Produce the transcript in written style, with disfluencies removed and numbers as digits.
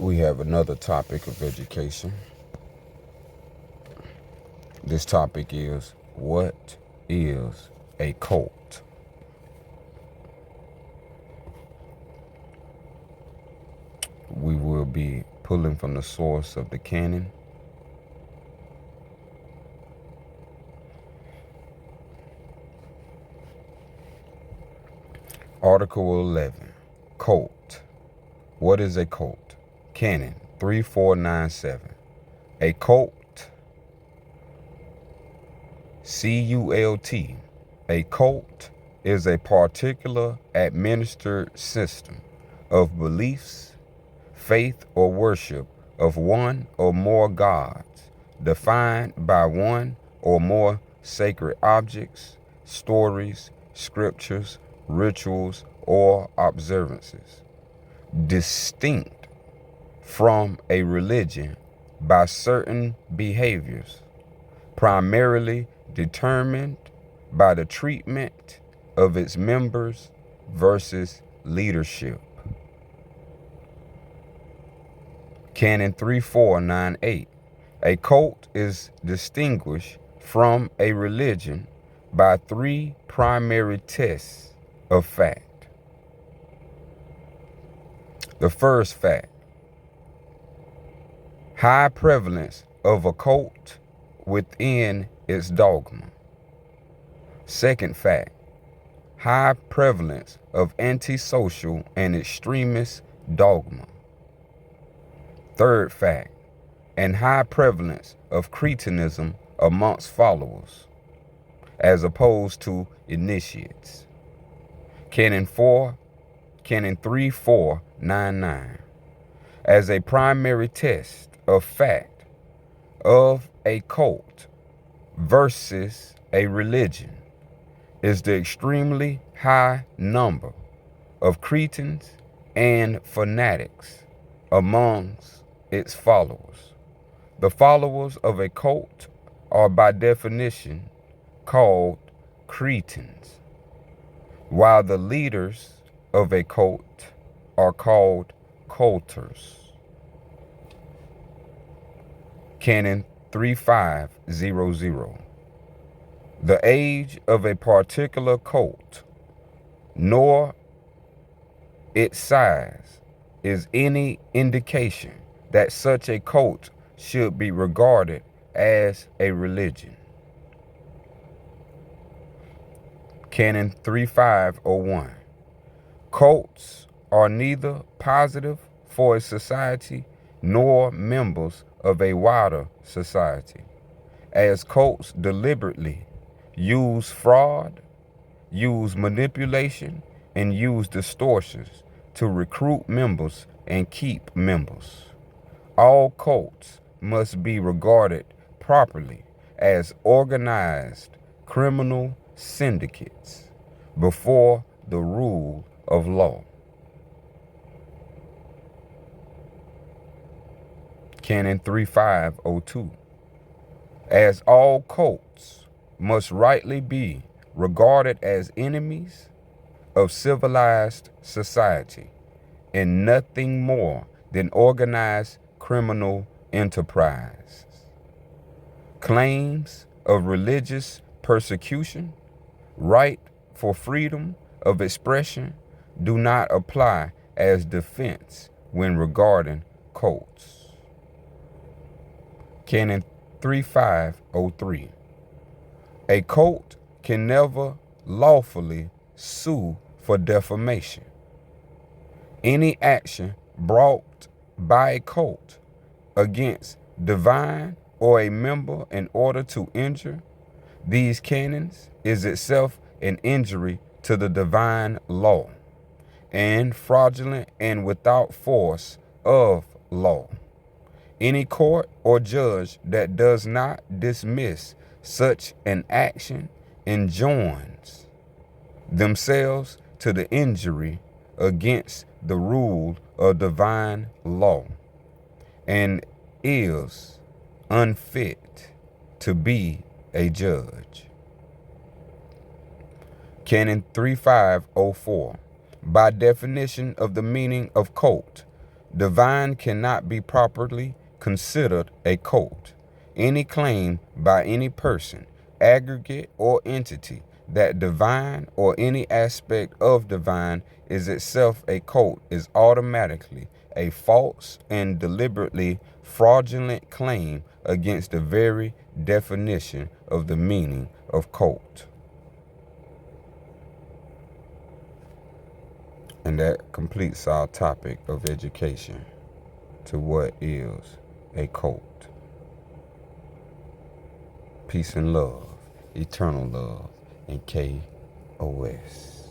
We have another topic of education. This topic is, what is a cult? We will be pulling from the source of the canon. Article 11, cult. What is a cult? Canon 3497. A cult, C-U-L-T, a cult is a particular administered system of beliefs, faith, or worship of one or more gods, defined by one or more sacred objects, stories, scriptures, rituals, or observances, distinct from a religion by certain behaviors, primarily determined by the treatment of its members versus leadership. Canon 3498. A cult is distinguished from a religion by three primary tests of fact. The first fact: high prevalence of a cult within its dogma. Second fact: high prevalence of antisocial and extremist dogma. Third fact: and high prevalence of cretinism amongst followers, as opposed to initiates. Canon 3499. As a primary test of fact of a cult versus a religion is the extremely high number of cretins and fanatics amongst its followers. The followers of a cult are by definition called cretins, while the leaders of a cult are called culters. Canon 3500. The age of a particular cult, nor its size, is any indication that such a cult should be regarded as a religion. Canon 3501. Cults are neither positive for a society nor members of a wider society, as cults deliberately use fraud, use manipulation, and use distortions to recruit members and keep members. All cults must be regarded properly as organized criminal syndicates before the rule of law. Canon 3502. As all cults must rightly be regarded as enemies of civilized society and nothing more than organized criminal enterprise. Claims of religious persecution, right for freedom of expression do not apply as defense when regarding cults. Canon 3503. A cult can never lawfully sue for defamation. Any action brought by a cult against divine or a member in order to injure these canons is itself an injury to the divine law, and fraudulent and without force of law. Any court or judge that does not dismiss such an action enjoins themselves to the injury against the rule of divine law and is unfit to be a judge. Canon 3504. By definition of the meaning of cult, Divine cannot be properly considered a cult. Any claim by any person, aggregate, or entity that divine or any aspect of divine is itself a cult is automatically a false and deliberately fraudulent claim against the very definition of the meaning of cult. And that completes our topic of education to what is a cult. Peace and love, eternal love, and KOS.